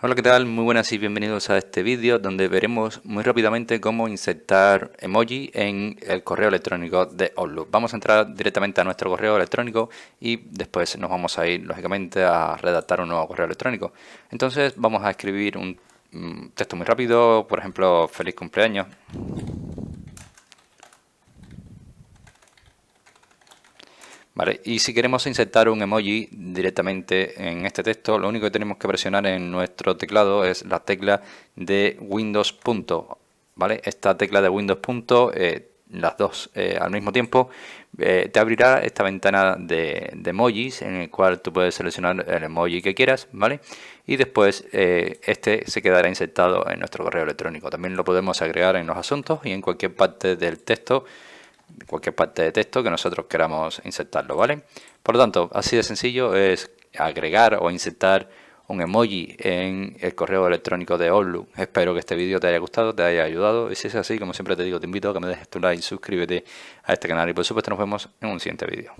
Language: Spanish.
Hola, ¿qué tal? Muy buenas y bienvenidos a este vídeo donde veremos muy rápidamente cómo insertar emoji en el correo electrónico de Outlook. Vamos a entrar directamente a nuestro correo electrónico y después nos vamos a ir lógicamente a redactar un nuevo correo electrónico. Entonces vamos a escribir un texto muy rápido, por ejemplo, feliz cumpleaños. Vale, y si queremos insertar un emoji directamente en este texto, lo único que tenemos que presionar en nuestro teclado es la tecla de Windows punto, ¿vale? Esta tecla de Windows punto, las dos al mismo tiempo, te abrirá esta ventana de emojis en el cual tú puedes seleccionar el emoji que quieras, ¿vale? Y después este se quedará insertado en nuestro correo electrónico. También lo podemos agregar en los asuntos y en cualquier parte del texto, cualquier parte de texto que nosotros queramos insertarlo, ¿vale? Por lo tanto, así de sencillo es agregar o insertar un emoji en el correo electrónico de Outlook. Espero que este vídeo te haya gustado, te haya ayudado, y si es así, como siempre te digo, te invito a que me dejes tu like, suscríbete a este canal y por supuesto nos vemos en un siguiente vídeo.